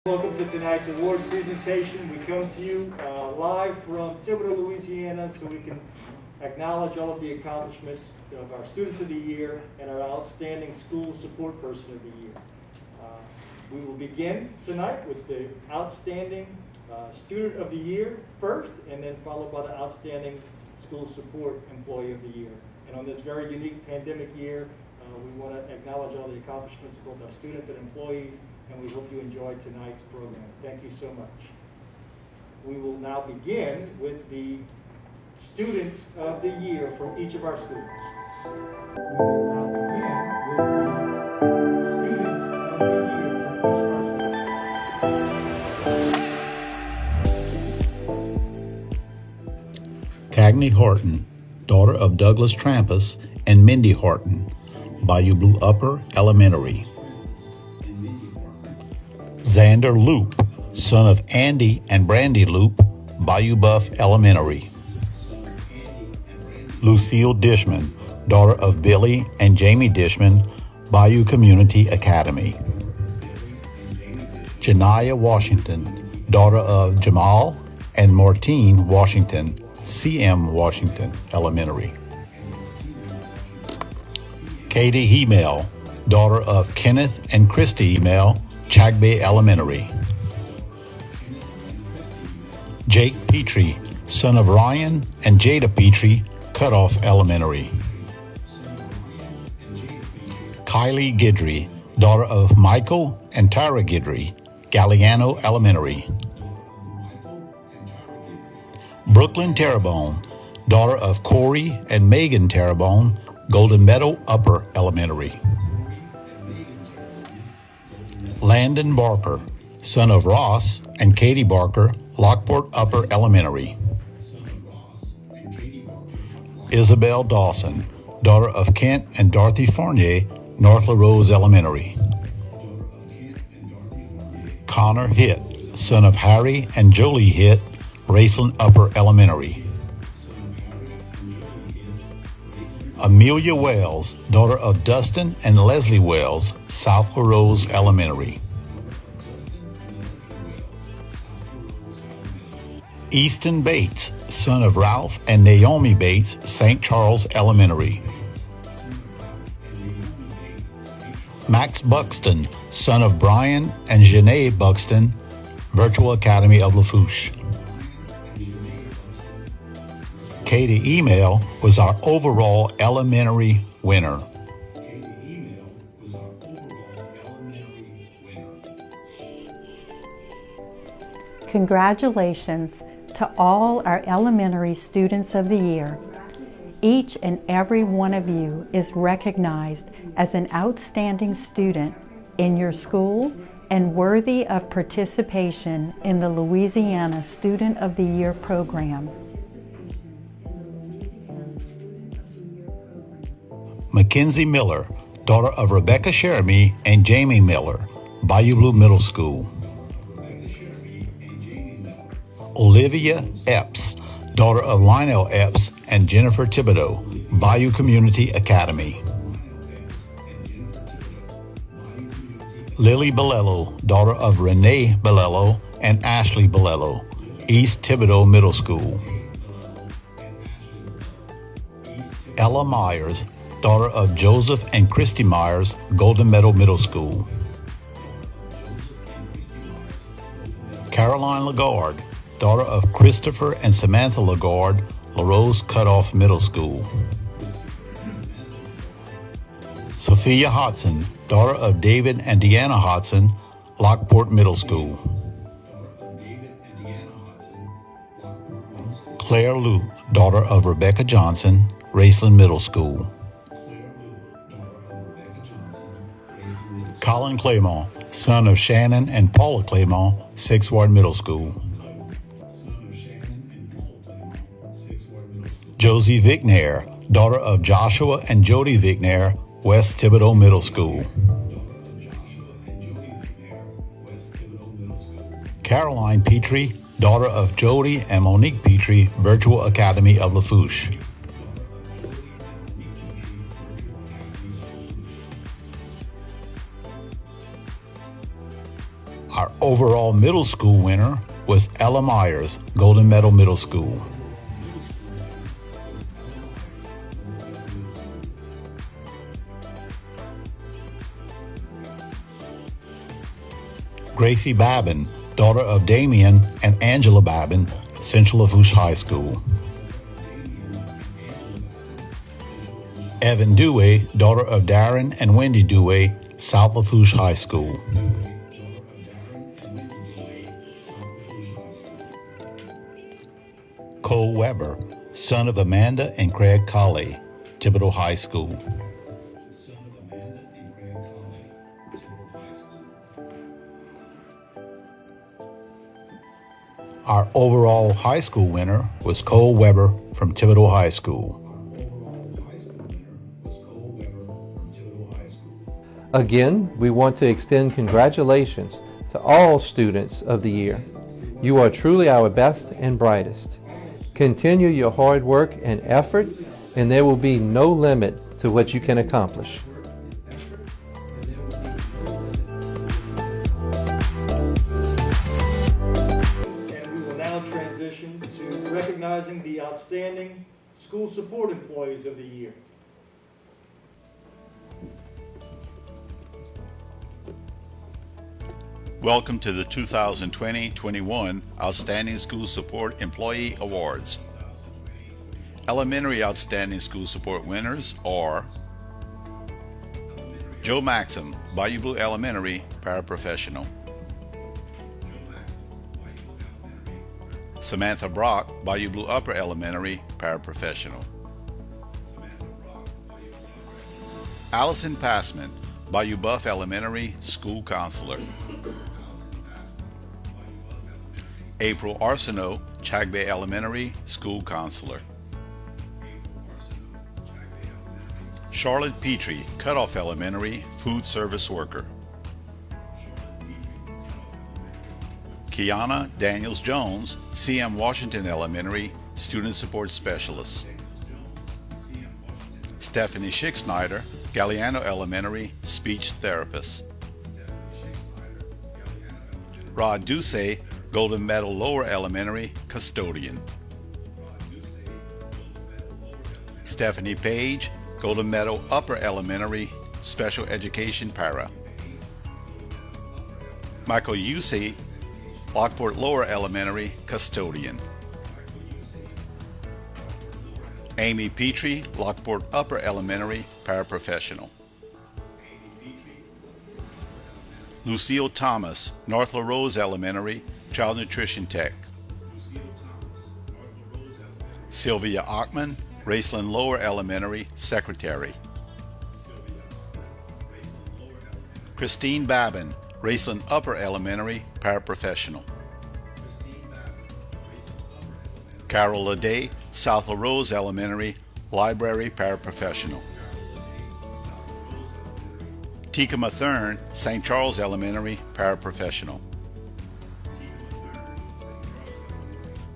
Welcome to tonight's award presentation. We come to you live from Thibodaux, Louisiana, so we can acknowledge all of the accomplishments of our Students of the Year and our Outstanding School Support Person of the Year. We will begin tonight with the Outstanding Student of the Year first, and then followed by the Outstanding School Support Employee of the Year. And on this very unique pandemic year, we want to acknowledge all the accomplishments of both our students and employees, and we hope you enjoyed tonight's program. Thank you so much. We will now begin with the Students of the Year from each of our schools. We will now begin with the Students of the Year from each of our schools. Cagney Horton, daughter of Douglas Trampas and Mindy Horton, Bayou Blue Upper Elementary. Xander Loop, son of Andy and Brandy Loop, Bayou Buff Elementary. Lucille Dishman, daughter of Billy and Jamie Dishman, Bayou Community Academy. Janiyah Washington, daughter of Jamal and Martine Washington, CM Washington Elementary. Katie Hemel, daughter of Kenneth and Christy Hemel, Chagbay Elementary. Jake Petrie, son of Ryan and Jada Petrie, Cutoff Elementary. Kylie Guidry, daughter of Michael and Tara Guidry, Galliano Elementary. Brooklyn Terrebonne, daughter of Corey and Megan Terrebonne, Golden Meadow Upper Elementary. Landon Barker, son of Ross and Katie Barker, Lockport Upper Elementary. Isabel Dawson, daughter of Kent and Dorothy Fournier, North La Rose Elementary. Connor Hitt, son of Harry and Jolie Hitt, Raceland Upper Elementary. Amelia Wells, daughter of Dustin and Leslie Wells, South La Rose Elementary. Easton Bates, son of Ralph and Naomi Bates, St. Charles Elementary. Max Buxton, son of Brian and Janae Buxton, Virtual Academy of Lafourche. Katie Email was our overall elementary winner. Congratulations to all our elementary students of the year. Each and every one of you is recognized as an outstanding student in your school and worthy of participation in the Louisiana Student of the Year program. Mackenzie Miller, daughter of Rebecca Sheremy and Jamie Miller, Bayou Blue Middle School. Olivia Epps, daughter of Lionel Epps and Jennifer Thibodeau, Bayou Community Academy. Lily Bellello, daughter of Renee Bellello and Ashley Bellello, East Thibodeau Middle School. Ella Myers, daughter of Joseph and Christy Myers, Golden Meadow Middle School. Caroline Lagarde, daughter of Christopher and Samantha Lagarde, La Rose Cutoff Middle School. Sophia Hodson, daughter of David and Deanna Hodson, Lockport Middle School. Claire Luke, daughter of Rebecca Johnson, Raceland Middle School. Colin Claymont, son of Shannon and Paula Claymont, 6th Ward Middle School. Josie Vignair, daughter of Joshua and Jody Vignair, West Thibodeau Middle School. Caroline Petrie, daughter of Jody and Monique Petrie, Virtual Academy of Lafourche. Our overall middle school winner was Ella Myers, Golden Meadow Middle School. Gracie Babin, daughter of Damian and Angela Babin, Central Lafourche High School. Evan Dewey, daughter of Darren and Wendy Dewey, South Lafourche High School. Cole Weber, son of Amanda and Craig Colley, Thibodeau High School. Our overall high school winner was Cole Weber from Thibodeau High School. Again, we want to extend congratulations to all students of the year. You are truly our best and brightest. Continue your hard work and effort, and there will be no limit to what you can accomplish. And we will now transition to recognizing the outstanding school support employees of the year. Welcome to the 2020-21 Outstanding School Support Employee Awards. Elementary Outstanding School Support winners are Joe Maxim, Bayou Blue Elementary, Paraprofessional. Samantha Brock, Bayou Blue Upper Elementary, Paraprofessional. Allison Passman, Bayou Buff Elementary, School Counselor. April Arsenault, Chagbay Elementary, School Counselor. Charlotte Petrie, Cutoff Elementary, Food Service Worker. Kiana Daniels Jones, CM Washington Elementary, Student Support Specialist. Stephanie Schick-Snyder, Galliano Elementary, Speech Therapist. Rod Ducey, Golden Meadow Lower Elementary, Custodian. Stephanie Page, Golden Meadow Upper Elementary, Special Education Para. Michael Yusey, Lockport Lower Elementary, Custodian. Amy Petrie, Lockport Upper Elementary, Paraprofessional. Lucille Thomas, North LaRose Elementary, Child Nutrition Tech. Sylvia Ockman, Raceland Lower Elementary, Secretary. Christine Babin, Raceland Upper Elementary, Paraprofessional. Carol Leday, South LaRose Elementary, Library Paraprofessional. Tika Mathern, St. Charles Elementary, Paraprofessional.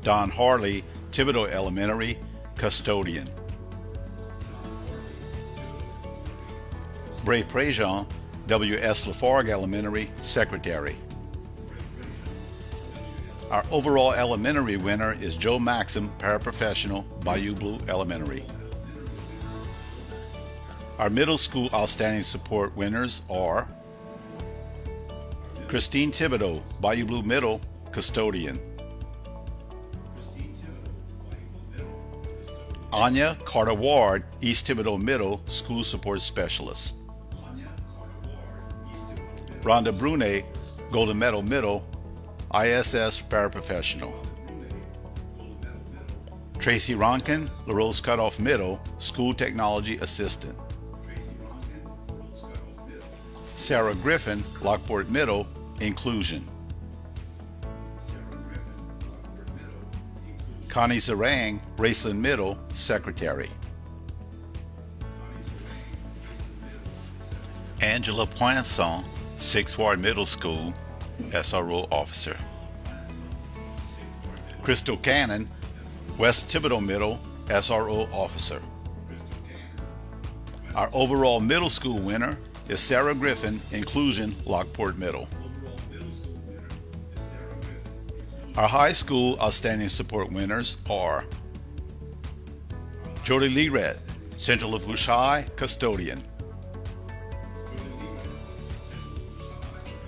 Don Harley, Thibodeau Elementary, Custodian. Bray Prejean, W.S. Lafargue Elementary, Secretary. Our overall elementary winner is Joe Maxim, Paraprofessional, Bayou Blue Elementary. Our middle school outstanding support winners are Christine Thibodeau, Bayou Blue Middle, Custodian. Anya Carter Ward, East Thibodeau Middle, School Support Specialist. Rhonda Brunet, Golden Meadow Middle, ISS Paraprofessional. Tracy Ronkin, LaRose Cutoff Middle, School Technology Assistant. Sarah Griffin, Lockport Middle, Inclusion. Connie Zarang, Raceland Middle, Secretary. Angela Poinson, 6th Ward Middle School, SRO Officer. Crystal Cannon, West Thibodeau Middle, SRO Officer. Our overall middle school winner is Sarah Griffin, Inclusion, Lockport Middle. Our high school outstanding support winners are Jody Lered, Central Lafourche High custodian.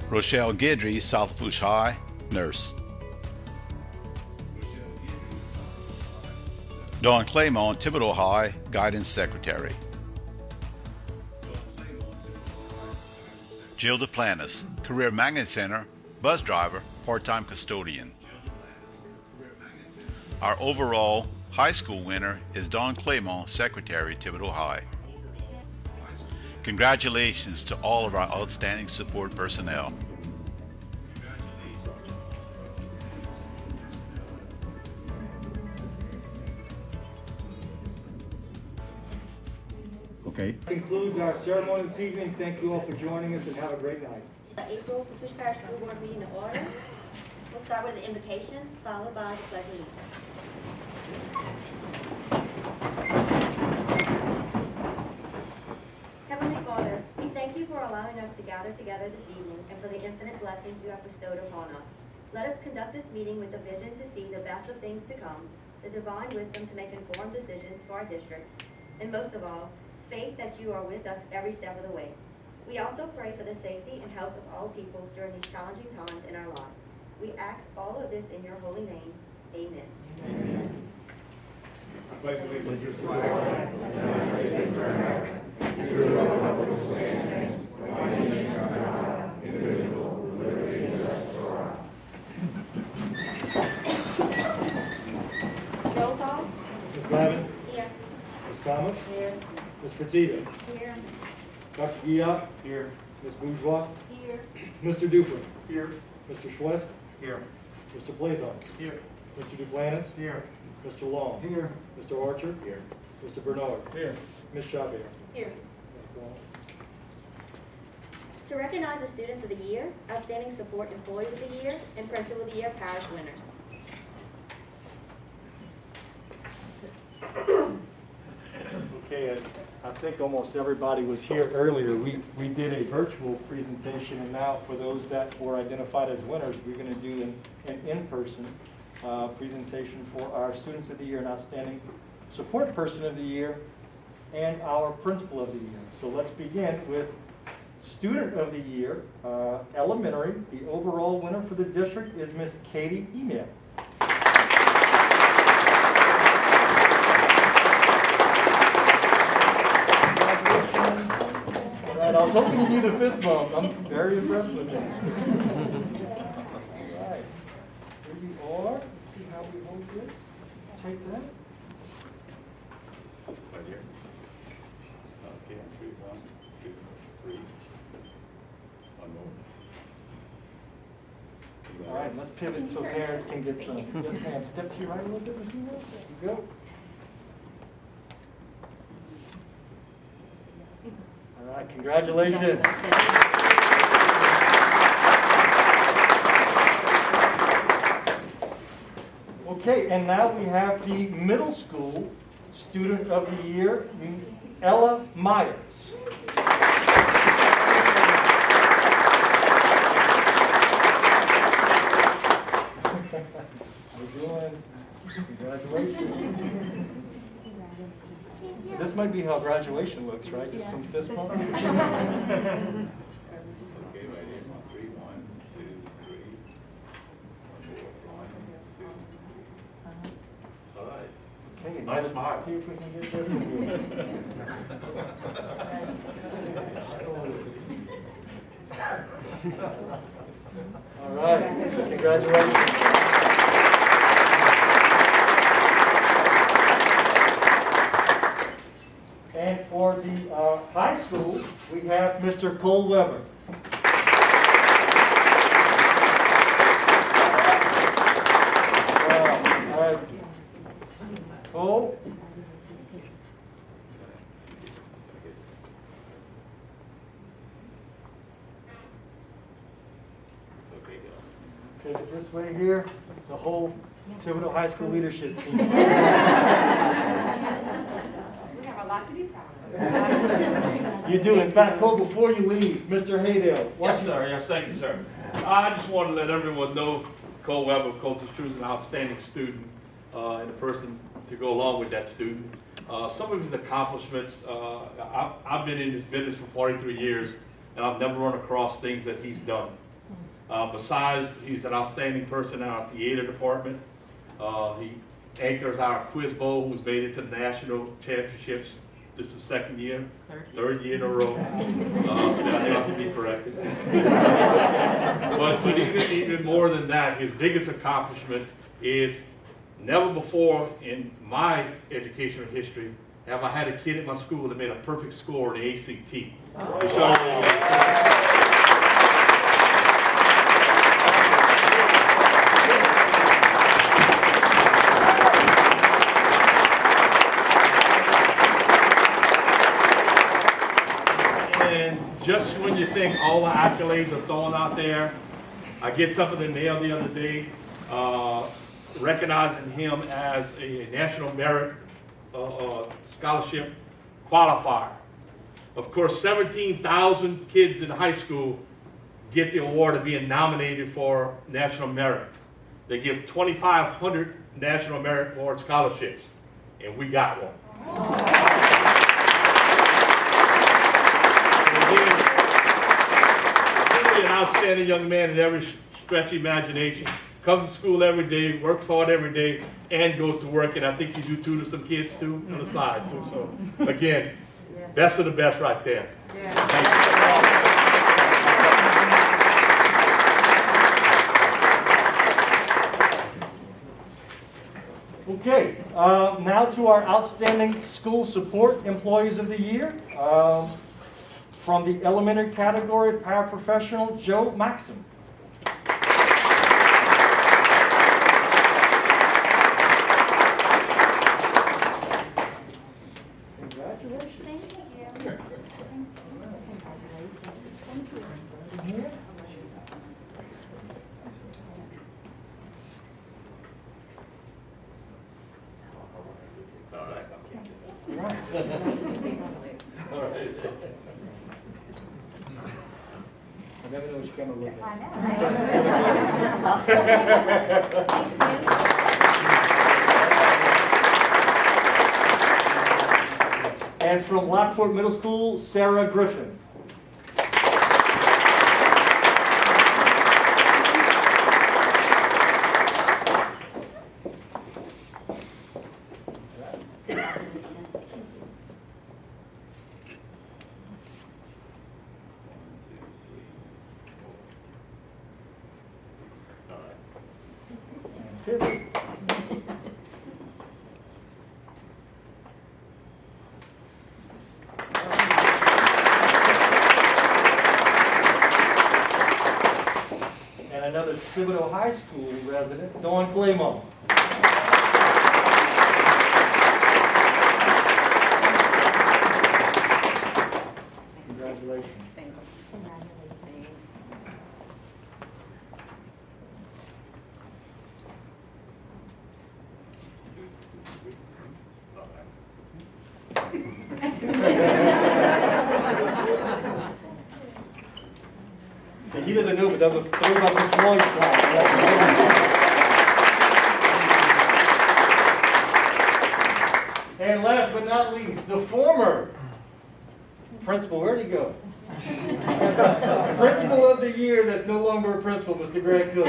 Rochelle Guidry, South Lafourche High nurse. Dawn Claymont, Thibodeau High guidance secretary. Jill DePlanis, Career Magnet Center bus driver, part-time custodian. Our overall high school winner is Dawn Claymont, secretary, Thibodeau High. Congratulations to all of our outstanding support personnel. Okay. That concludes our ceremony this evening. Thank you all for joining us and have a great night. The April Lafourche Parish School Board meeting to order. We'll start with the invocation, followed by the pledge of allegiance. Heavenly Father, we thank you for allowing us to gather together this evening and for the infinite blessings you have bestowed upon us. Let us conduct this meeting with the vision to see the best of things to come, the divine wisdom to make informed decisions for our district, and most of all, faith that you are with us every step of the way. We also pray for the safety and health of all people during these challenging times in our lives. We ask all of this in your holy name. Amen. Amen. I pledge allegiance to the flag of the United States of America, to the republic which stands, one nation under God, indivisible, with liberty and justice for all. Roll call. Ms. Lavin? Here. Ms. Thomas? Here. Ms. Fertitta? Here. Dr. Guillot? Here. Ms. Bourgeois? Here. Mr. Dufresne? Here. Mr. Schwest? Here. Mr. Blazon? Here. Mr. Duplantis? Here. Mr. Long? Here. Mr. Archer? Here. Mr. Bernard? Here. Ms. Chabert? Here. To recognize the Students of the Year, Outstanding Support Employee of the Year, and Principal of the Year Parish winners. Okay, as I think almost everybody was here earlier, we did a virtual presentation, and now for those that were identified as winners, we're going to do an in-person presentation for our Students of the Year and Outstanding Support Person of the Year and our Principal of the Year. So let's begin with Student of the Year, Elementary. The overall winner for the district is Miss Katie Email. Right, I was hoping you'd do the fist bump. I'm very impressed with that. All right, here you are. Let's see how we hold this. Take that. Right here. Okay, 3, 1, 2, 3. One more. All right, let's pivot so parents can get some. Yes, ma'am. Step to your right a little bit, Ms. Email. There you go. All right, congratulations. Okay, and now we have the middle school Student of the Year, Ella Myers. How you doing? Congratulations. This might be how graduation looks, right? Just some fist bump. Okay, right here. 3, 1, 2, 3. One, 2. All right. Okay, Nice let's smile. see if we can get this one. All right, congratulations. And for the high school, we have Mr. Cole Weber. All right, Cole. Okay, this way here, the whole Thibodeau High School leadership team. We have a lot to be proud of. You do. In fact, Cole, before you leave, Mr. Haydale. Yes, sir. Yes, thank you, sir. I just want to let everyone know, Nicole Weber, of course, is truly an outstanding student and a person to go along with that student. Some of his accomplishments, I've been in this business for 43 years, and I've never run across things that he's done. Besides, he's an outstanding person in our theater department. He anchors our quiz bowl, who's made it to the national championships. This is the second year, third year in a row. So I have to be corrected. But even more than that, his biggest accomplishment is never before in my educational history have I had a kid at my school that made a perfect score in the ACT. Just when you think all the accolades are thrown out there, I get something in the mail the other day recognizing him as a National Merit Scholarship qualifier. Of course, 17,000 kids in high school get the award of being nominated for National Merit. They give 2,500 National Merit Award scholarships, and we got one. An outstanding young man in every stretch of imagination. Comes to school every day, works hard every day, and goes to work. And I think you do tutor some kids too on the side too. So again, best of the best right there. Okay, now to our outstanding school support employees of the year. From the elementary category, paraprofessional Joe Maxim. Congratulations. Thank you. I never know which camera to look at. And from Lockport Middle School, Sarah Griffin. And another Thibodeau High School resident, Dawn Claymore. Congratulations. See, he doesn't know, but that was throws up his voice. And last but not least, the former principal. Where'd he go? Principal of the year that's no longer a principal, Mr. Greg Cook.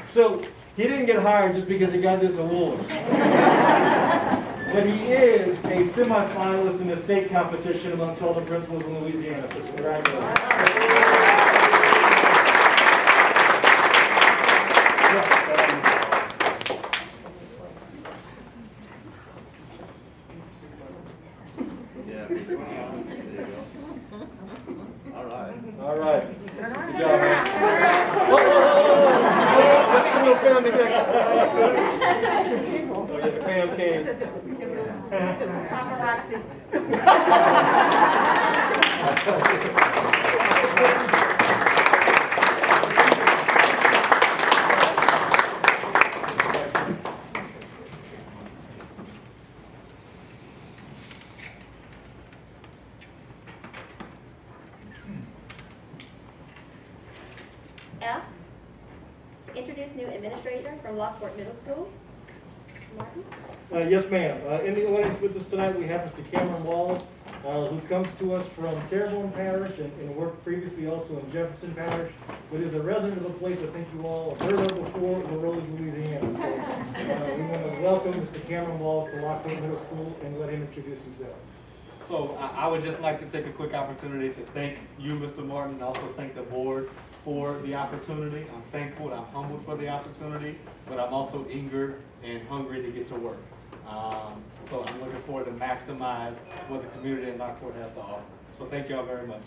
So he didn't get hired just because he got this award. But he is a semifinalist in the state competition amongst all the principals in Louisiana. So congratulations. All right. Good job, man. Whoa. Let's do a family thing. Oh, yeah, the fam came. Paparazzi. F, to introduce new administrator from Lafourche Middle School. Martin? Yes, ma'am. In the audience with us tonight, we have Mr. Cameron Walls, who comes to us from Terrebonne Parish and worked previously also in Jefferson Parish, but is a resident of a place I think you all have heard of before, Monroe, Louisiana. So, we want to welcome Mr. Cameron Walls to Lafourche Middle School and let him introduce himself. So I would just like to take a quick opportunity to thank you, Mr. Martin, and also thank the board for the opportunity. I'm thankful and I'm humbled for the opportunity, but I'm also eager and hungry to get to work. So I'm looking forward to maximize what the community in Lafourche has to offer. So thank you all very much.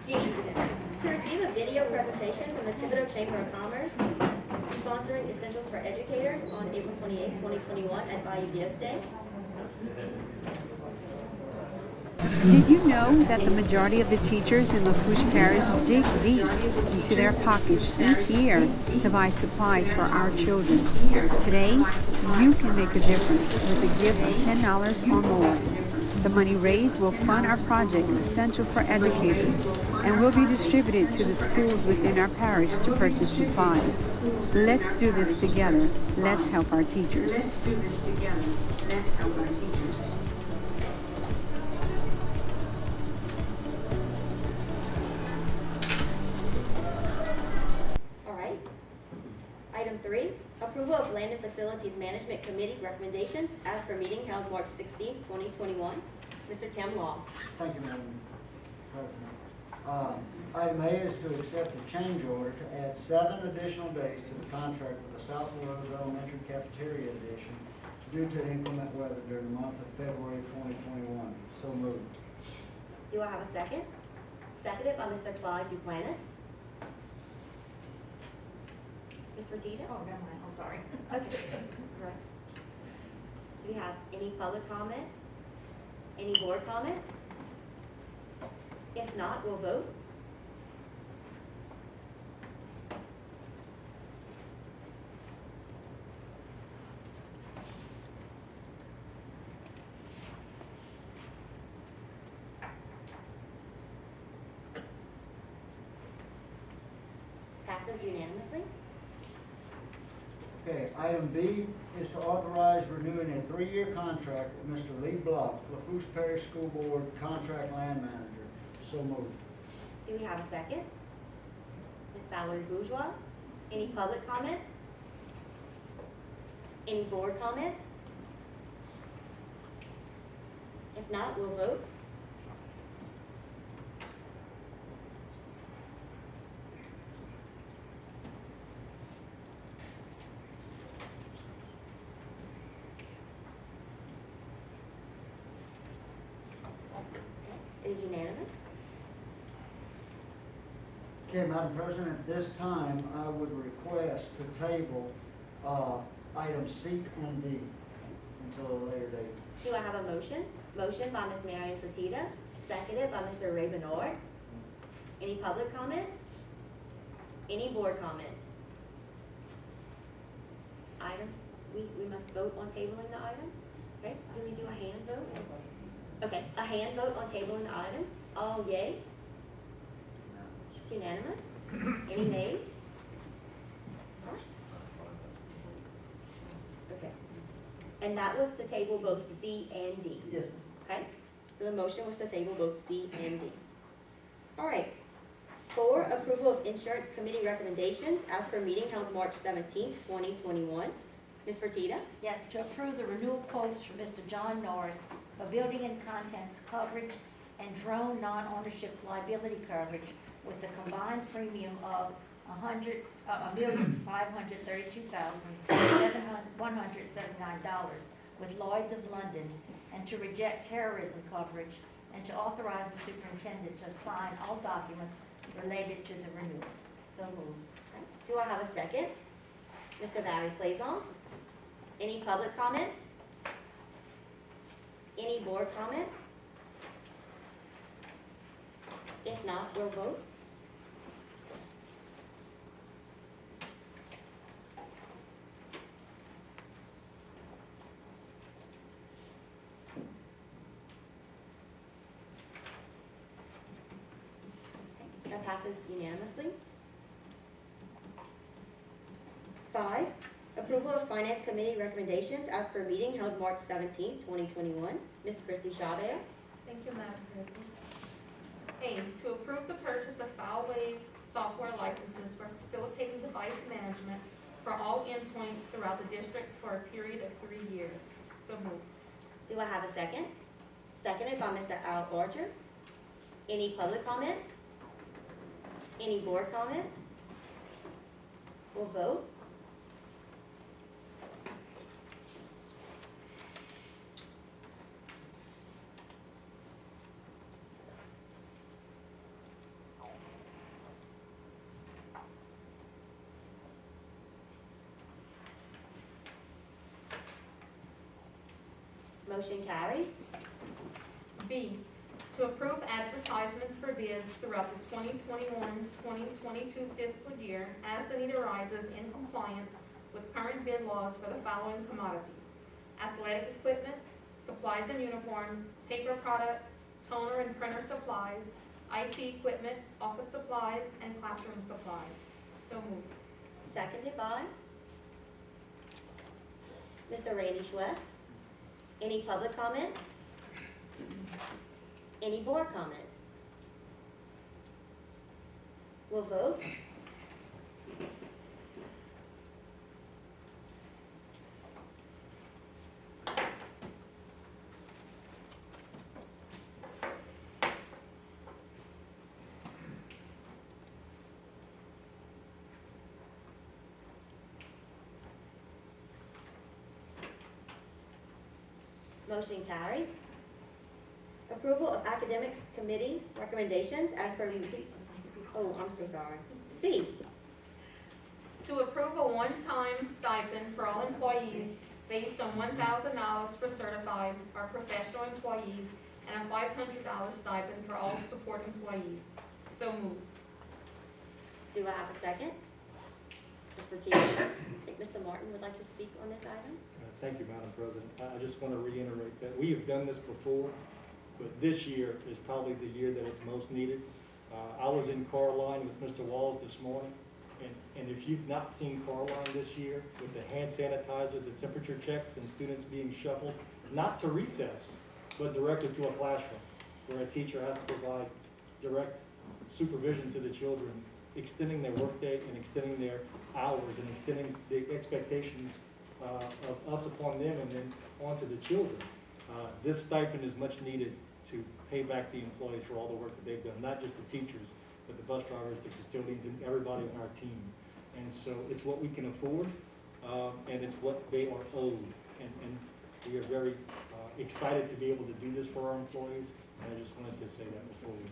G, to receive a video presentation from the Thibodeau Chamber of Commerce sponsoring Essentials for Educators on April 28, 2021 at Bayou Dios Day. Did you know that the majority of the teachers in Lafourche Parish dig deep into their pockets each year to buy supplies for our children? Today, you can make a difference with a gift of $10 or more. The money raised will fund our project Essential for Educators and will be distributed to the schools within our parish to purchase supplies. Let's do this together. Let's help our teachers. All right. Item 3, approval of Land and Facilities Management Committee recommendations as per meeting held March 16, 2021. Mr. Tim Law. Thank you, Madam President. Item A is to accept a change order to add 7 additional days to the contract for the South Rose Elementary Cafeteria Edition due to inclement weather during the month of February 2021. So moved. Do I have a second? Seconded by Mr. Clyde Duplantis. Ms. Fertitta? Oh, never mind, I'm sorry. Okay, correct. Do we have any public comment? Any board comment? If not, we'll vote. Passes unanimously. Okay, item B is to authorize renewing a 3-year contract with Mr. Lee Block, Lafourche Parish School Board Contract Land Manager. So moved. Do we have a second? Ms. Valerie Bourgeois? Any public comment? Any board comment? If not, we'll vote. It is unanimous. Okay, Madam President, at this time, I would request to table items C and D until a later date. Do I have a motion? Motion by Ms. Marion Fertitta, seconded by Mr. Ray Benoit. Any public comment? Any board comment? Item, we must vote on tabling the item? Okay, do we do a hand vote? Okay, a hand vote on tabling the item. All yay? It's unanimous. Any nays? Okay. And that was to table both C and D. Yes. Okay, so the motion was to table both C and D. All right. 4, approval of insurance committee recommendations as per meeting held March 17th, 2021. Ms. Fertitta? Yes, to approve the renewal quotes for Mr. John Norris for building and contents coverage and drone non-ownership liability coverage with a combined premium of $1,532,179 with Lloyd's of London, and to reject terrorism coverage, and to authorize the superintendent to sign all documents related to the renewal. So moved. Do I have a second? Mr. Barry Plaisance? Any public comment? Any board comment? If not, we'll vote. That passes unanimously. 5, approval of Finance Committee recommendations as per meeting held March 17, 2021. Ms. Christie Chavez. Thank you, Madam President. A, to approve the purchase of file-wave software licenses for facilitating device management for all endpoints throughout the district for a period of 3 years. So moved. Do I have a second? Seconded by Mr. Al Orchard. Any public comment? Any board comment? We'll vote. Motion carries. B, to approve advertisements for bids throughout the 2021-2022 fiscal year as the need arises in compliance with current bid laws for the following commodities: athletic equipment, supplies and uniforms, paper products, toner and printer supplies, IT equipment, office supplies, and classroom supplies. So moved. Seconded by Mr. Randy Schwest. Any public comment? Any board comment? We'll vote. Motion carries. Approval of academics committee recommendations as per, oh, I'm so sorry. C, To approve a one-time stipend for all employees based on $1,000 for certified or professional employees and a $500 stipend for all support employees. So moved. do I have a second? Mr. T, I think Mr. Martin would like to speak on this item. Thank you, Madam President. I just want to reiterate that we have done this before, but this year is probably the year that it's most needed. I was in Carline with Mr. Walls this morning, and if you've not seen Carline this year with the hand sanitizer, the temperature checks, and students being shuffled, not to recess, but directly to a classroom, where a teacher has to provide direct supervision to the children, extending their workday and extending their hours and extending the expectations of us upon them and then onto the children. This stipend is much needed to pay back the employees for all the work that they've done, not just the teachers, but the bus drivers, the custodians, and everybody on our team. And so it's what we can afford, and it's what they are owed. And we are very excited to be able to do this for our employees, and I just wanted to say that before we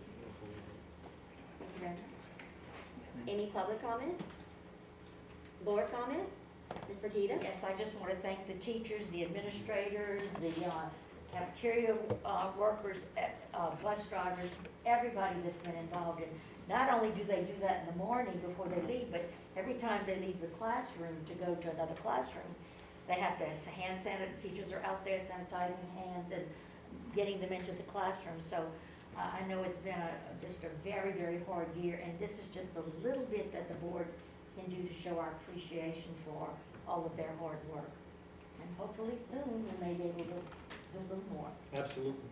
Thank you, Brenda. Any public comment? Board comment? Ms. Fertitta? Yes, I just want to thank the teachers, the administrators, the cafeteria workers, bus drivers, everybody that's been involved in. Not only do they do that in the morning before they leave, but every time they leave the classroom to go to another classroom, they have to hand sanitize. Teachers are out there sanitizing hands and getting them into the classroom. So I know it's been just a very, very hard year, and this is just a little bit that the board can do to show our appreciation for all of their hard work. And hopefully soon we may be able to do a little more. Absolutely.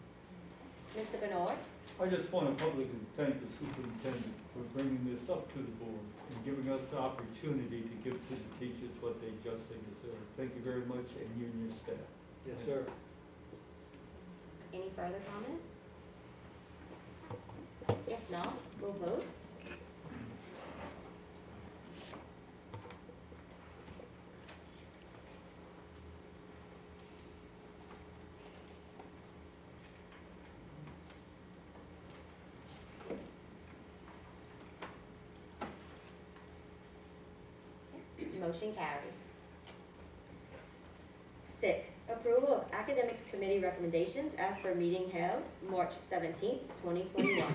Mr. Bernard? I just want to publicly thank the superintendent for bringing this up to the board and giving us the opportunity to give to the teachers what they justly deserve. Thank you very much, and you and your staff. Yes, sir. Any further comment? If not, we'll vote. Motion carries. 6, approval of academics committee recommendations as per meeting held March 17, 2021.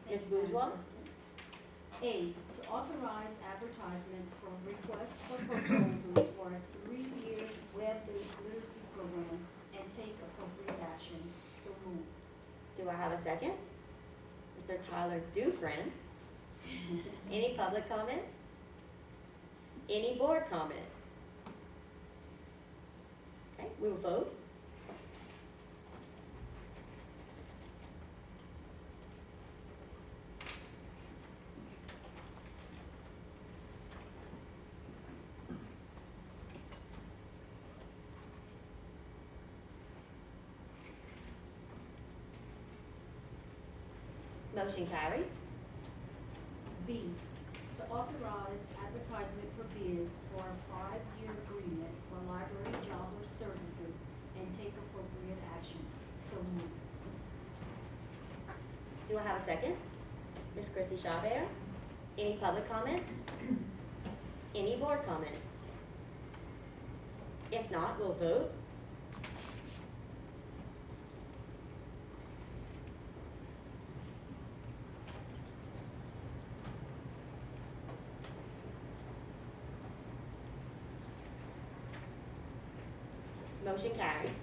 Ms. Bourgeois? A, to authorize advertisements for requests for proposals for a 3-year web-based literacy program and take appropriate action. So moved. Do I have a second? Mr. Tyler Dufresne. Any public comment? Any board comment? Okay, we will vote. Motion carries. B, to authorize advertisement for bids for a 5-year agreement for library job or services and take appropriate action. So moved. Do I have a second? Ms. Christy Chabert. Any public comment? Any board comment? If not, we'll vote. Motion carries.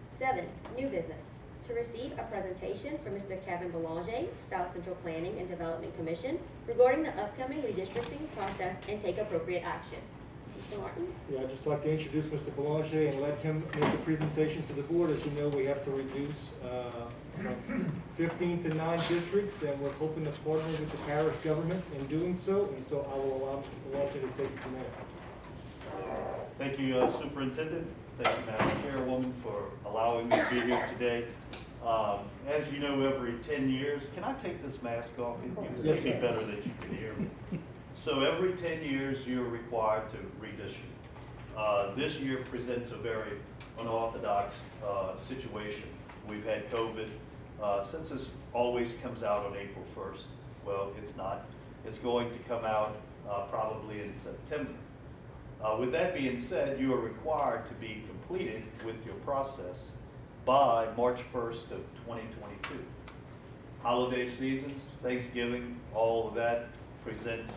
7, new business. To receive a presentation from Mr. Kevin Belanger, South Central Planning and Development Commission, regarding the upcoming redistricting process and take appropriate action. Mr. Martin? Yeah, I'd just like to introduce Mr. Belanger and let him make the presentation to the board. As you know, we have to reduce from 15 to 9 districts, and we're hoping to partner with the parish government in doing so, and so I will allow Mr. Belanger to take it from there. Thank you, Superintendent. Thank you, Madam Chairwoman, for allowing me to be here today. As you know, every 10 years, can I take this mask off? It would be better that you can hear me. So every 10 years, you're required to redistrict. This year presents a very unorthodox situation. We've had COVID. Census always comes out on April 1st. Well, it's not. It's going to come out probably in September. With that being said, you are required to be completed with your process by March 1st of 2022. Holiday seasons, Thanksgiving, all of that presents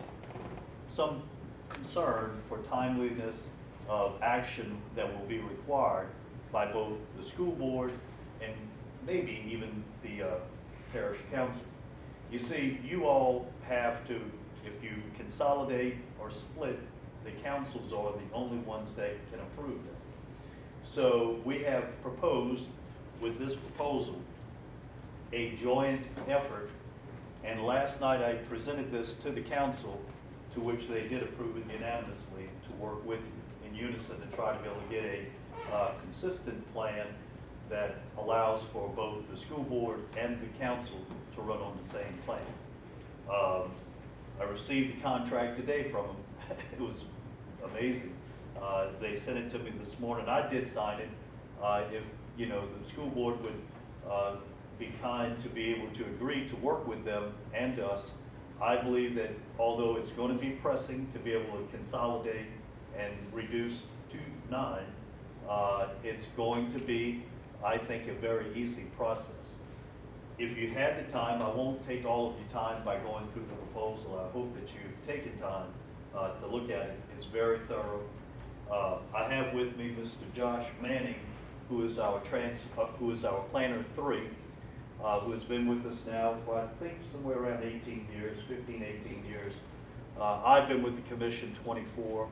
some concern for timeliness of action that will be required by both the school board and maybe even the parish council. You see, you all have to, if you consolidate or split, the councils are the only ones that can approve them. So we have proposed with this proposal a joint effort, and last night I presented this to the council, to which they did approve it unanimously, to work with you in unison to try to be able to get a consistent plan that allows for both the school board and the council to run on the same plan. I received the contract today from them. It was amazing. They sent it to me this morning. I did sign it. If you know the school board would be kind to be able to agree to work with them and us, I believe that although it's going to be pressing to be able to consolidate and reduce to 9, it's going to be, I think, a very easy process. If you had the time, I won't take all of your time by going through the proposal. I hope that you've taken time to look at it. It's very thorough. I have with me Mr. Josh Manning, who is our planner 3, who has been with us now for I think somewhere around 18 years, 15, 18 years. I've been with the commission 24.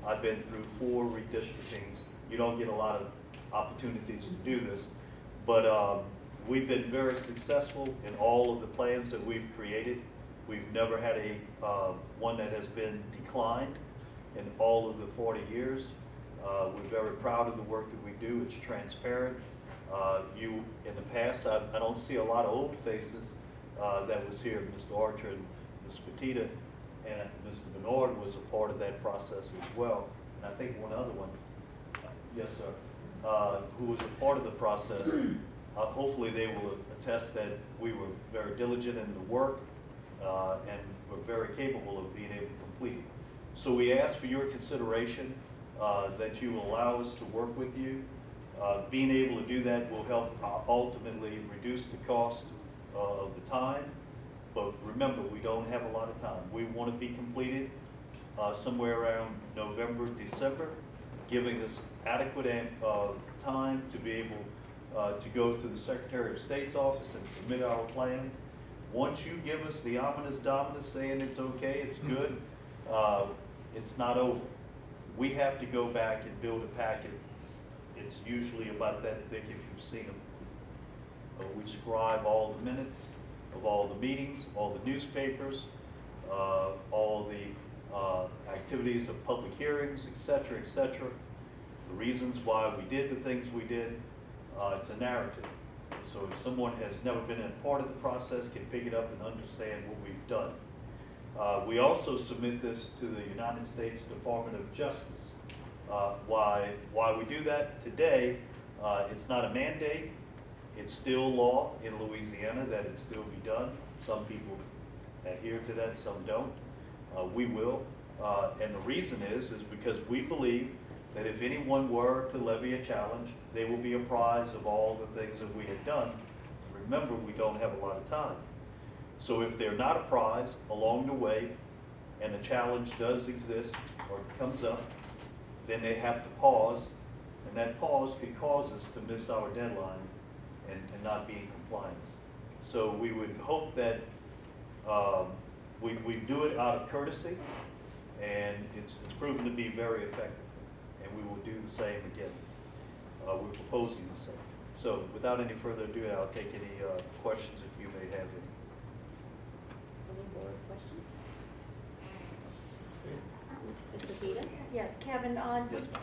I've been through 4 redistrictings. You don't get a lot of opportunities to do this, but we've been very successful in all of the plans that we've created. We've never had one that has been declined in all of the 40 years. We're very proud of the work that we do. It's transparent. In the past, I don't see a lot of old faces that was here. Mr. Archer and Ms. Fatita and Mr. Bernard was a part of that process as well. And I think one other one, yes, sir, who was a part of the process. Hopefully they will attest that we were very diligent in the work and we're very capable of being able to complete it. So we ask for your consideration that you will allow us to work with you. Being able to do that will help ultimately reduce the cost of the time. But remember, we don't have a lot of time. We want to be completed somewhere around November, December, giving us adequate time to be able to go to the Secretary of State's office and submit our plan. Once you give us the ominous dominus saying it's okay, it's good, it's not over. We have to go back and build a packet. It's usually about that thick if you've seen them. We scribe all the minutes of all the meetings, all the newspapers, all the activities of public hearings, et cetera, the reasons why we did the things we did. It's a narrative. So if someone has never been a part of the process, can pick it up and understand what we've done. We also submit this to the United States Department of Justice. Why we do that today, it's not a mandate. It's still law in Louisiana that it still be done. Some people adhere to that, some don't. We will. And the reason is because we believe that if anyone were to levy a challenge, they will be apprised of all the things that we had done. Remember, we don't have a lot of time. So if they're not apprised along the way, and a challenge does exist or comes up, then they have to pause, and that pause could cause us to miss our deadline and not be in compliance. So we would hope that we do it out of courtesy, and it's proven to be very effective, and we will do the same again. We're proposing the same. So without any further ado, I'll take any questions if you may have any. Any board questions? Mr. Peter? Yes, Kevin, Yes, ma'am.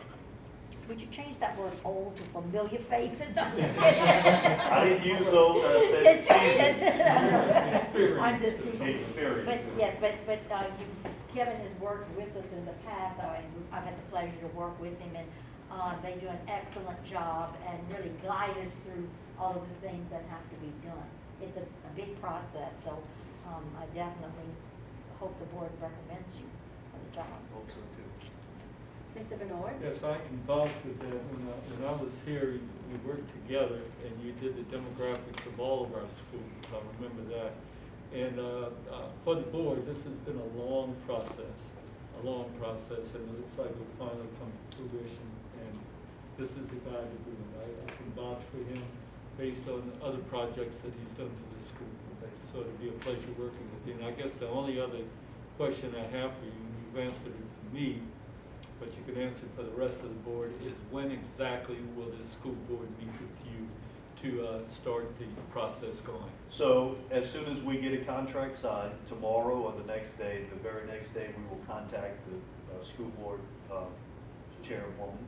would you change that word old to familiar faces? I didn't use old, I said seasoned. I'm just teasing. Experience. But yes, but Kevin has worked with us in the past. I've had the pleasure to work with him, and they do an excellent job and really guide us through all of the things that have to be done. It's a big process, so I definitely hope the board recommends you for the job. Hope so too. Mr. Benoit? Yes, I can vouch with that. When I was here, we worked together, and you did the demographics of all of our schools. I remember that. And for the board, this has been a long process, and it looks like it'll finally come to fruition. And this is the guy to do it. I can vouch for him based on other projects that he's done for the school. So it'll be a pleasure working with you. And I guess the only other question I have for you, and you've answered it for me, but you can answer it for the rest of the board, is when exactly will the school board meet with you to start the process going? So as soon as we get a contract signed, tomorrow or the next day, the very next day, we will contact the school board chairwoman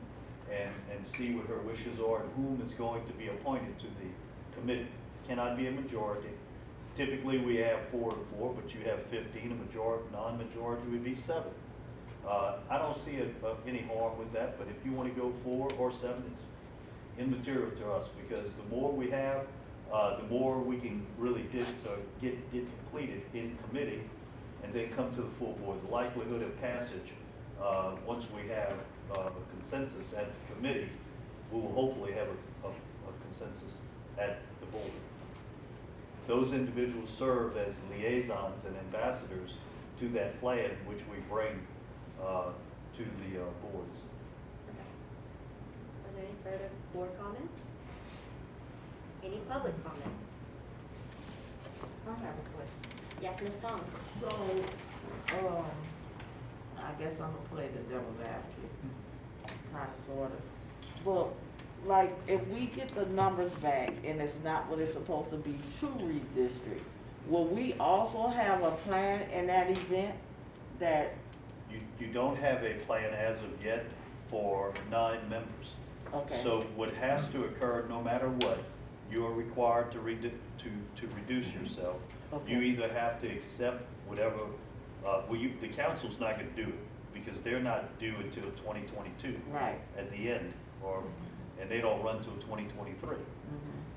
and see what her wishes are and whom is going to be appointed to the committee. Cannot be a majority. Typically, we have 4 to 4, but you have 15. A majority, non-majority would be 7. I don't see any harm with that, but if you want to go 4 or 7, it's immaterial to us, because the more we have, the more we can really get completed in committee and then come to the full board. The likelihood of passage, once we have a consensus at the committee, we will hopefully have a consensus at the board. Those individuals serve as liaisons and ambassadors to that plan, which we bring to the boards. Are there any further board comment? Any public comment? I have a question. Yes, Ms. Thomas? So, I guess I'm gonna play the devil's advocate, kind of, sort of. Well, like, if we get the numbers back and it's not what it's supposed to be to redistrict, will we also have a plan in that event that? You don't have a plan as of yet for 9 members. Okay. So what has to occur, no matter what, you are required to reduce yourself. Okay. You either have to accept whatever, the council's not gonna do it, because they're not due until 2022. Right. At the end, and they don't run till 2023. Mhm.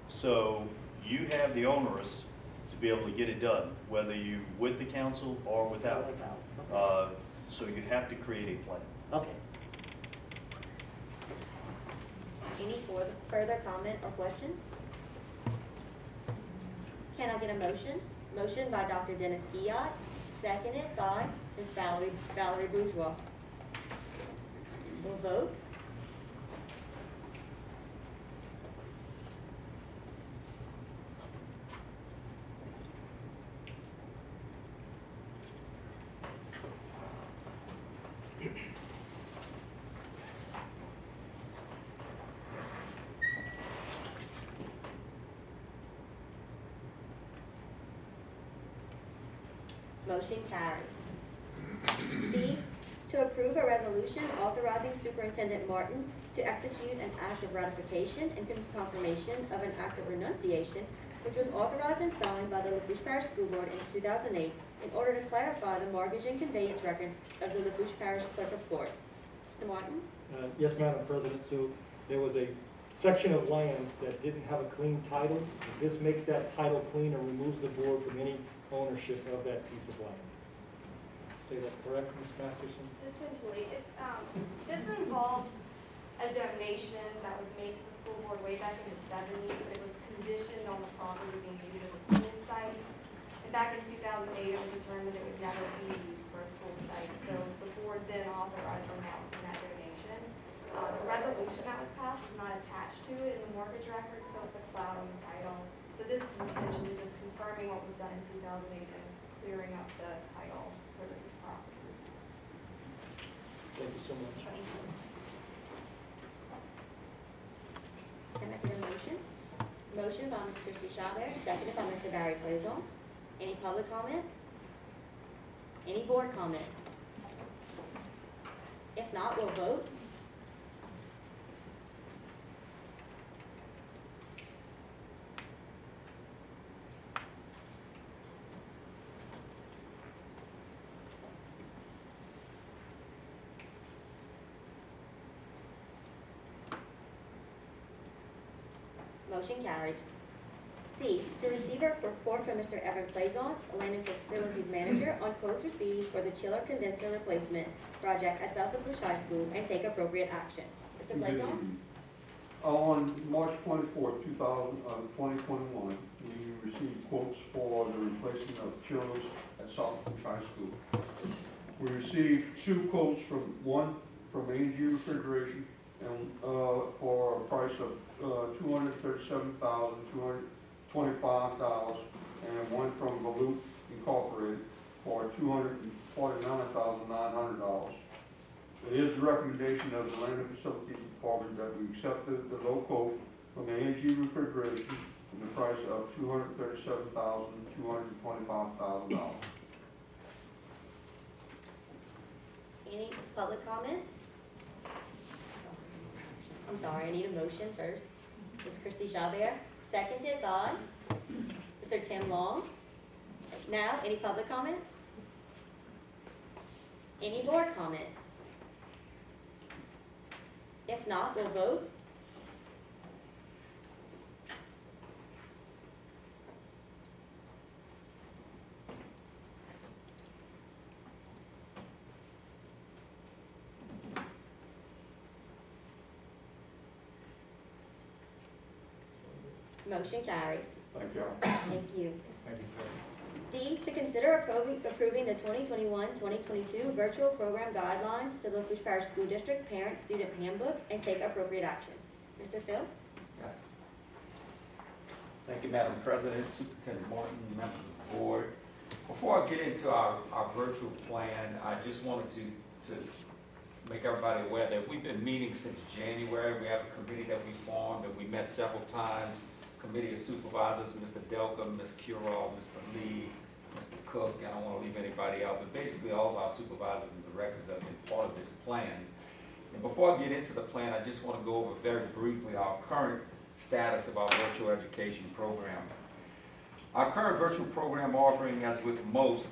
So you have the onerous to be able to get it done, whether you with the council or without. Okay. So you have to create a plan. Okay. Any further comment or question? Can I get a motion? Motion by Dr. Dennis Giot, seconded by Ms. Valerie Bourgeois. We'll vote. Motion carries. B, to approve a resolution authorizing Superintendent Martin to execute an act of ratification and confirmation of an act of renunciation, which was authorized and signed by the Lafourche Parish School Board in 2008 in order to clarify the mortgage and conveyance records of the Lafourche Parish Clerk of Court. Mr. Martin? Yes, Madam President. So there was a section of land that didn't have a clean title. This makes that title clean and removes the board from any ownership of that piece of land. Say that correct, Ms. Masterson? Essentially, this involves a donation that was made to the school board way back in the 70s. It was conditioned on the property being used as a school site. And back in 2008, it was determined it would never be used for a school site. So the board then authorized renouncing that donation. The resolution that was passed is not attached to it in the mortgage record, so it's a cloud on the title. So this is essentially just confirming what was done in 2008 and clearing up the title for this property. Thank you so much. Can I get a motion? Motion by Ms. Christie Chabert, seconded by Mr. Barry Plaisance. Any public comment? Any board comment? If not, we'll vote. Motion carries. C, to receive a report from Mr. Evan Plaisance, Land and Facilities Manager, on quotes received for the chiller condenser replacement project at South Lafourche High School and take appropriate action. Mr. Plaisance? On March 24th, 2021, we received quotes for the replacement of chillers at South Lafourche High School. We received two quotes, one from A&G Refrigeration and for a price of $237,225, and one from Volute Incorporated for $249,900. It is the recommendation of the Land and Facilities Department that we accept the low quote from A&G Refrigeration in the price of $237,225,000. Any public comment? I'm sorry, I need a motion first. Ms. Christie Chabert, seconded by Mr. Tim Long. Now, any public comment? Any board comment? If not, we'll vote. Motion carries. Thank you. Thank you. D, to consider approving the 2021-2022 virtual program guidelines to the Lafourche Parish School District Parent-Student Handbook and take appropriate action. Mr. Fields? Yes. Thank you, Madam President, Superintendent Martin, members of the board. Before I get into our virtual plan, I just wanted to make everybody aware that we've been meeting since January. We have a committee that we formed and we met several times. Committee of Supervisors, Mr. Delka, Ms. Curall, Mr. Lee, Mr. Cook, I don't want to leave anybody out, but basically all of our supervisors and directors have been part of this plan. And before I get into the plan, I just want to go over very briefly our current status of our virtual education program. Our current virtual program offering, as with most,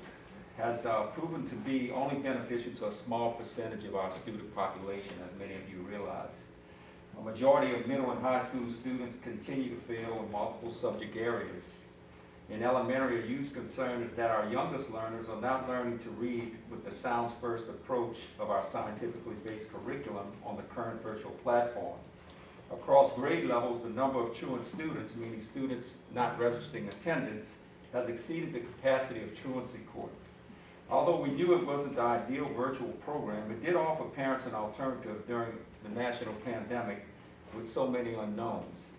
has proven to be only beneficial to a small percentage of our student population, as many of you realize. A majority of middle and high school students continue to fail in multiple subject areas. In elementary, a huge concern is that our youngest learners are not learning to read with the sounds first approach of our scientifically based curriculum on the current virtual platform. Across grade levels, the number of truant students, meaning students not registering attendance, has exceeded the capacity of truancy court. Although we knew it wasn't the ideal virtual program, it did offer parents an alternative during the national pandemic with so many unknowns.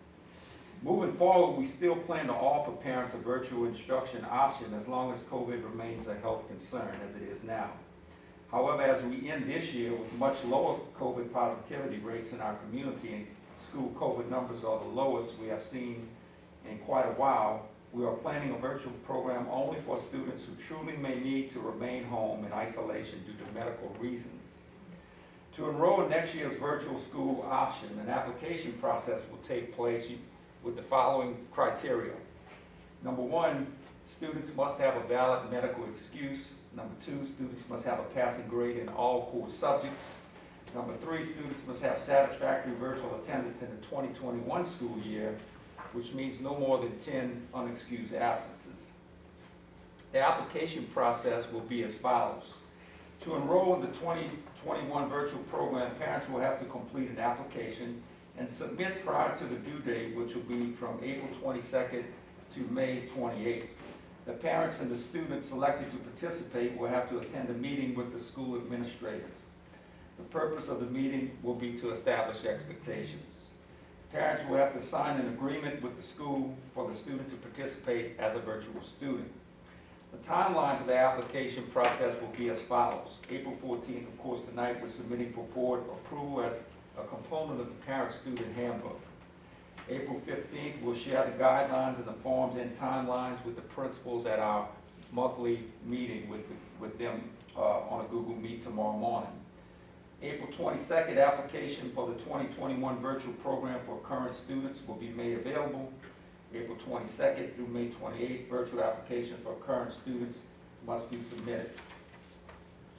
Moving forward, we still plan to offer parents a virtual instruction option as long as COVID remains a health concern, as it is now. However, as we end this year with much lower COVID positivity rates in our community and school COVID numbers are the lowest we have seen in quite a while, We are planning a virtual program only for students who truly may need to remain home in isolation due to medical reasons. To enroll in next year's virtual school option, an application process will take place with the following criteria. Number one, students must have a valid medical excuse. Number two, students must have a passing grade in all core subjects. Number three, students must have satisfactory virtual attendance in the 2021 school year, which means no more than 10 unexcused absences. The application process will be as follows. To enroll in the 2021 virtual program, parents will have to complete an application and submit prior to the due date, which will be from April 22nd to May 28th. The parents and the students selected to participate will have to attend a meeting with the school administrators. The purpose of the meeting will be to establish expectations. Parents will have to sign an agreement with the school for the student to participate as a virtual student. The timeline for the application process will be as follows. April 14th, of course, tonight we're submitting for board approval as a component of the parent-student handbook. April 15th, we'll share the guidelines and the forms and timelines with the principals at our monthly meeting with them on a Google Meet tomorrow morning. April 22nd, application for the 2021 virtual program for current students will be made available. April 22nd through May 28th, virtual application for current students must be submitted.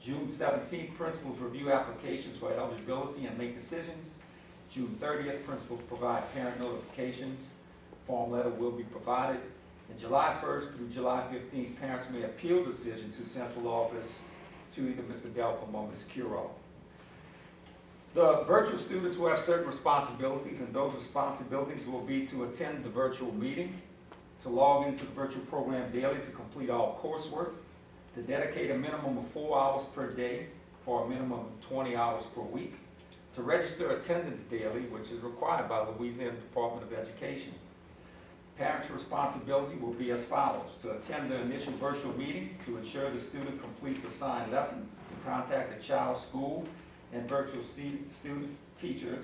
June 17th, principals review applications for eligibility and make decisions. June 30th, principals provide parent notifications. Form letter will be provided. And July 1st through July 15th, parents may appeal decision to central office to either Mr. Delcom or Ms. Curall. The virtual students will have certain responsibilities, and those responsibilities will be to attend the virtual meeting, to log into the virtual program daily to complete all coursework, to dedicate a minimum of 4 hours per day for a minimum of 20 hours per week, to register attendance daily, which is required by the Louisiana Department of Education. Parents' responsibility will be as follows: to attend the initial virtual meeting, to ensure the student completes assigned lessons, to contact the child's school and virtual teacher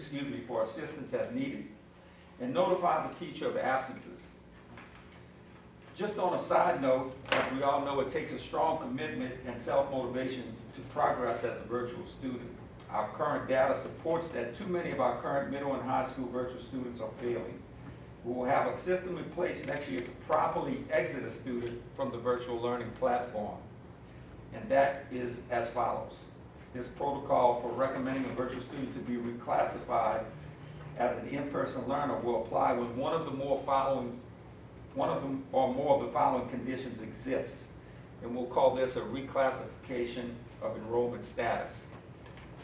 for assistance as needed, and notify the teacher of absences. Just on a side note, as we all know, it takes a strong commitment and self-motivation to progress as a virtual student. Our current data supports that too many of our current middle and high school virtual students are failing. We will have a system in place next year to properly exit a student from the virtual learning platform, and that is as follows. This protocol for recommending a virtual student to be reclassified as an in-person learner will apply when one of them or more of the following conditions exists, and we'll call this a reclassification of enrollment status.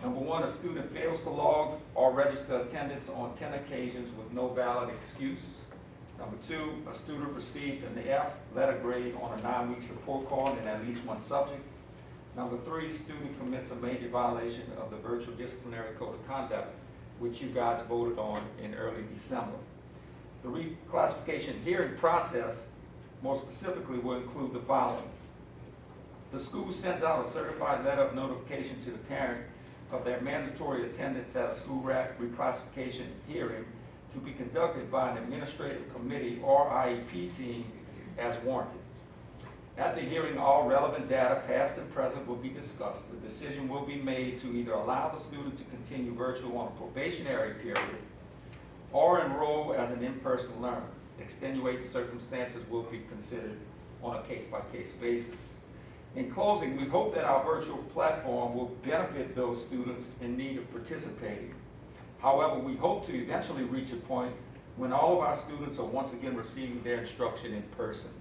Number one, a student fails to log or register attendance on 10 occasions with no valid excuse. Number two, a student received an F letter grade on a 9-week report card in at least one subject. Number three, student commits a major violation of the virtual disciplinary code of conduct, which you guys voted on in early December. The reclassification hearing process, more specifically, will include the following. The school sends out a certified letter of notification to the parent of their mandatory attendance at a school reclassification hearing to be conducted by an administrative committee or IEP team as warranted. At the hearing, all relevant data, past and present, will be discussed. The decision will be made to either allow the student to continue virtual on a probationary period or enroll as an in-person learner. Extenuating circumstances will be considered on a case-by-case basis. In closing, we hope that our virtual platform will benefit those students in need of participating. However, we hope to eventually reach a point when all of our students are once again receiving their instruction in person.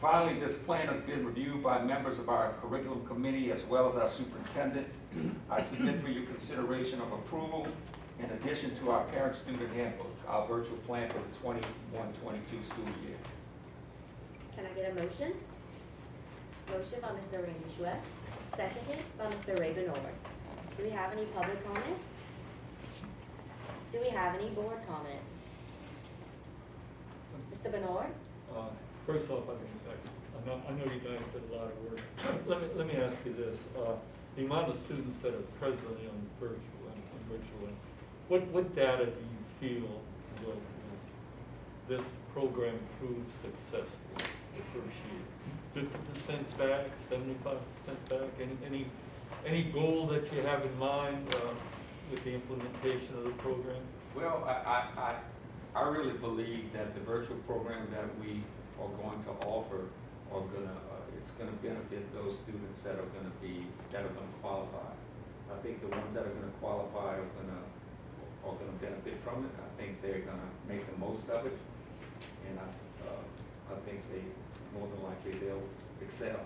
Finally, this plan has been reviewed by members of our curriculum committee as well as our superintendent. I submit for your consideration of approval in addition to our parent-student handbook, our virtual plan for the 21-22 school year. Can I get a motion? Motion by Mr. Randy Schwest, seconded by Mr. Ray Benoit. Do we have any public comment? Do we have any board comment? Mr. Benoit? First off, I know you guys did a lot of work. Let me ask you this: the amount of students that are presently on virtual, what data do you feel will this program proved successful the first year? 50% back, 75% back? Any goal that you have in mind with the implementation of the program? Well, I really believe that the virtual program that we are going to offer are it's gonna benefit those students that are gonna qualify. I think the ones that are gonna qualify are gonna benefit from it. I think they're gonna make the most of it, and I think they more than likely they'll excel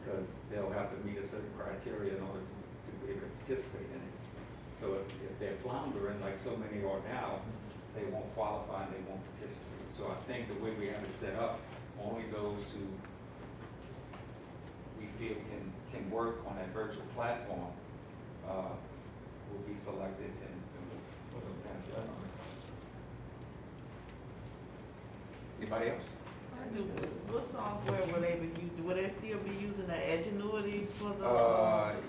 because they'll have to meet a certain criteria in order to be able to participate in it. So if they're floundering like so many are now, they won't qualify and they won't participate. So I think the way we have it set up, only those who we feel can work on that virtual platform will be selected and will benefit from it. Anybody else? What software will they be using? Will they still be using the Edgenuity for the?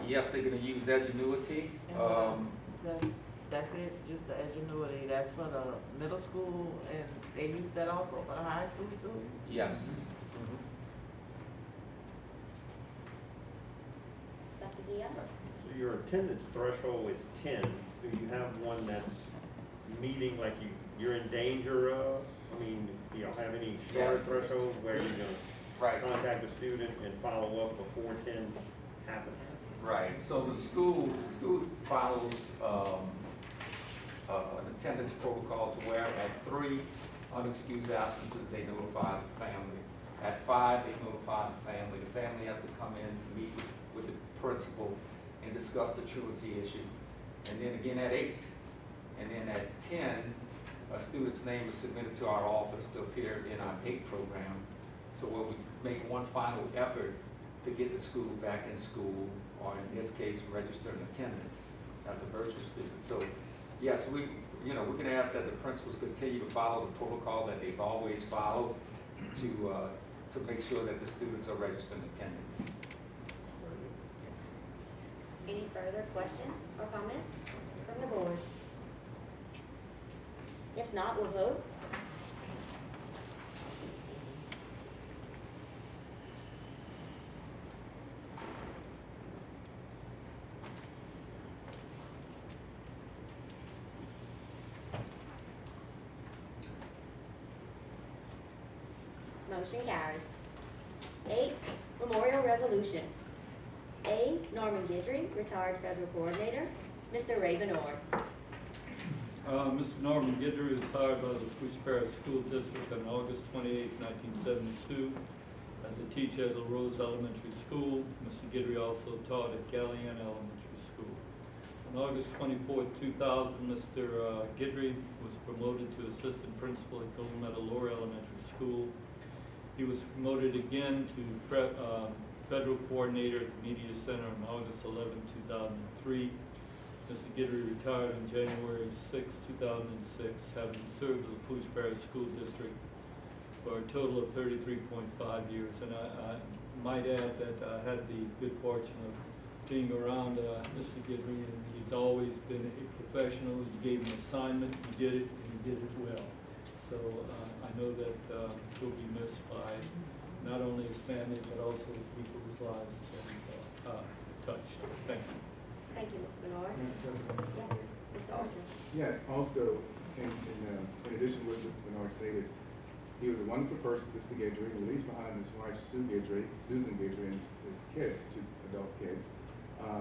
Yes, they're going to use Edgenuity. That's it, just the Edgenuity. That's for the middle school, and they use that also for the high school students? Yes. Dr. Dia? So your attendance threshold is 10. Do you have one that's meeting, like you're in danger of? I mean, do you have any shorter threshold where you're going to contact the student and follow up before 10 happens? Right. So the school follows an attendance protocol to where at 3 unexcused absences, they notify the family. At 5, they notify the family. The family has to come in to meet with the principal and discuss the truancy issue. And then again at 8. And then at 10, a student's name is submitted to our office to appear in our DATE program, to where we make one final effort to get the school back in school, or in this case, register in attendance as a virtual student. So yes, we can ask that the principals continue to follow the protocol that they've always followed to make sure that the students are registered in attendance. Any further questions or comments from the board? If not, we'll vote. Motion carries. 8, memorial resolutions. A, Norman Guidry, retired federal coordinator. Mr. Raven Orr. Mr. Norman Guidry was hired by the Lafourche Parish School District on August 28, 1972 as a teacher at LaRose Elementary School. Mr. Guidry also taught at Galliana Elementary School. On August 24, 2000, Mr. Guidry was promoted to assistant principal at Golden Meadow Lower Elementary School. He was promoted again to federal coordinator at the Media Center on August 11, 2003. Mr. Guidry retired on January 6, 2006, having served the Lafourche Parish School District for a total of 33.5 years. And I might add that I had the good fortune of being around Mr. Guidry, and he's always been a professional. He gave an assignment, he did it, and he did it well. So I know that he'll be missed by not only his family, but also the people whose lives have touched. Thank you. Thank you, Mr. Bernard. Yes, Mr. Aldridge. Yes, also, in addition to what Mr. Bernard stated, he was a wonderful person, Mr. Guidry. He leaves behind his wife, Susan Guidry, and his kids, 2 adult kids. A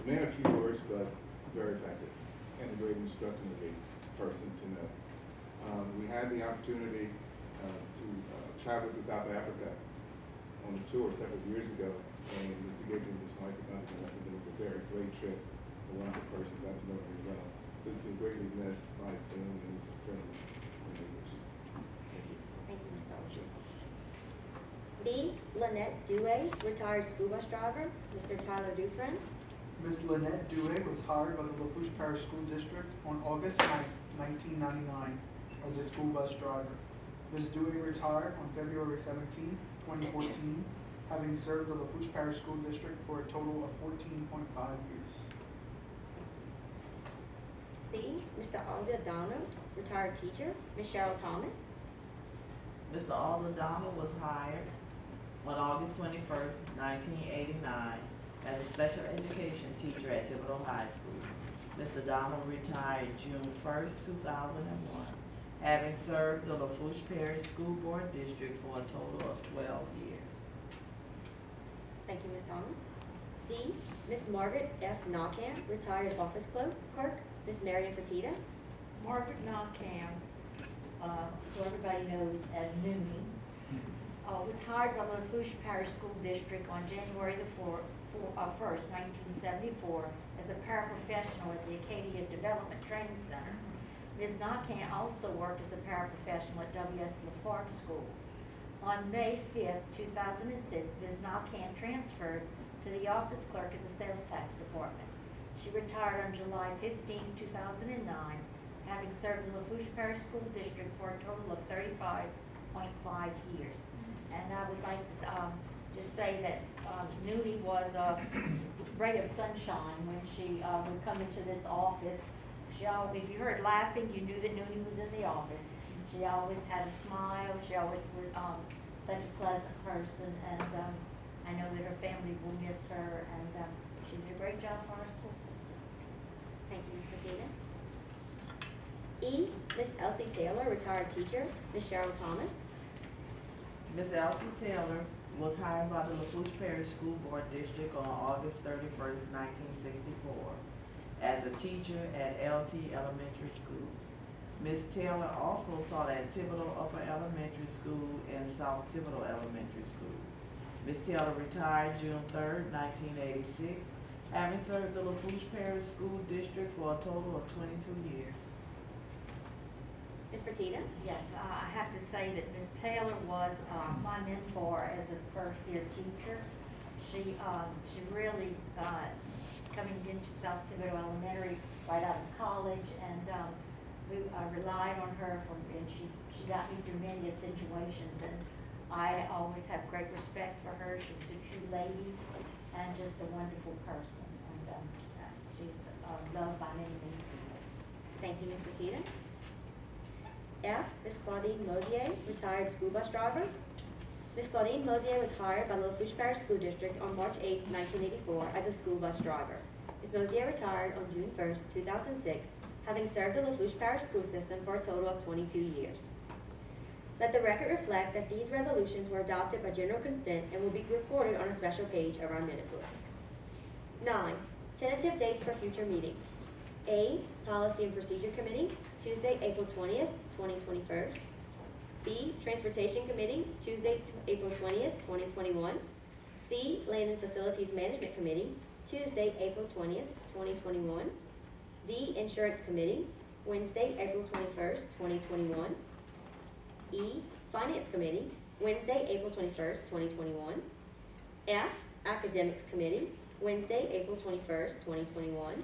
man of few words, but very effective, and a great instructional person to know. We had the opportunity to travel to South Africa on a tour several years ago, and Mr. Guidry and his wife accompanied us, and it was a very great trip, a wonderful person, got to know him well. So it's been greatly missed by his family and his friends and neighbors. Thank you. Thank you, Mr. Aldridge. B, Lynette Dewey, retired school bus driver. Mr. Tyler Dufresne. Ms. Lynette Dewey was hired by the Lafourche Parish School District on August 9, 1999 as a school bus driver. Ms. Dewey retired on February 17, 2014, having served the Lafourche Parish School District for a total of 14.5 years. C, C, Mr. Alda Donald, retired teacher. Ms. Cheryl Thomas. Mr. Alden Donald was hired on August 21st, 1989 as a special education teacher at Thibodeau High School. Mr. Donald retired June 1st, 2001, having served the Lafourche Parish School Board District for a total of 12 years. Thank you, Ms. Thomas. D, Ms. Margaret S. Knockham, retired office clerk. Ms. Marion Fertitta. Margaret Knockham, who everybody knows as Noonie, was hired by the Lafourche Parish School District on January the 1st, 1974, as a paraprofessional at the Acadia Development Training Center. Ms. Knockham also worked as a paraprofessional at W.S. Lafourche School. On May 5th, 2006, Ms. Knockham transferred to the office clerk in the sales tax department. She retired on July 15th, 2009, having served the Lafourche Parish School District for a total of 35.5 years. And I would like to just say that Noonie was a ray of sunshine when she would come into this office. If you heard laughing, you knew that Noonie was in the office. She always had a smile. She always was such a pleasant person, and I know that her family will miss her, and she did a great job for our school system. Thank you, Ms. Martina. E, Ms. Elsie Taylor, retired teacher. Ms. Cheryl Thomas. Ms. Elsie Taylor was hired by the Lafourche Parish School Board District on August 31st, 1964, as a teacher at LT Elementary School. Ms. Taylor also taught at Thibodeau Upper Elementary School and South Thibodeau Elementary School. Ms. Taylor retired June 3rd, 1986, having served the Lafourche Parish School District for a total of 22 years. Ms. Fertitta. Yes, I have to say that Ms. Taylor was my mentor as a first-year teacher. She really coming into South Thibodeau Elementary right out of college, and we relied on her, and she got me through many situations, and I always have great respect for her. She was a true lady and just a wonderful person, and she's loved by many, many people. Thank you, Ms. Fertitta. F, Ms. Claudine Mosier, retired school bus driver. Ms. Claudine Mosier was hired by the Lafourche Parish School District on March 8, 1984 as a school bus driver. Ms. Mosier retired on June 1st, 2006, having served the Lafourche Parish school system for a total of 22 years. Let the record reflect that these resolutions were adopted by general consent and will be reported on a special page of our minute book. 9, tentative dates for future meetings. A, Policy and Procedure Committee, Tuesday, April 20th, 2021. B, Transportation Committee, Tuesday, April 20th, 2021. C, Land and Facilities Management Committee, Tuesday, April 20th, 2021. D, Insurance Committee, Wednesday, April 21st, 2021. E, Finance Committee, Wednesday, April 21st, 2021. F, Academics Committee, Wednesday, April 21st, 2021.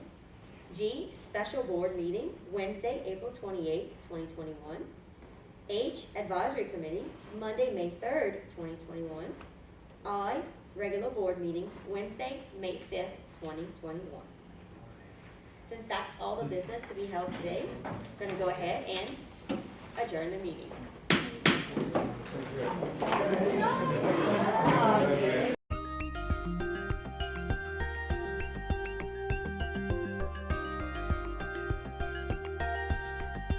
G, Special Board Meeting, Wednesday, April 28th, 2021. H, Advisory Committee, Monday, May 3rd, 2021. I, Regular Board Meeting, Wednesday, May 5th, 2021. Since that's all the business to be held today, we're going to go ahead and adjourn the meeting.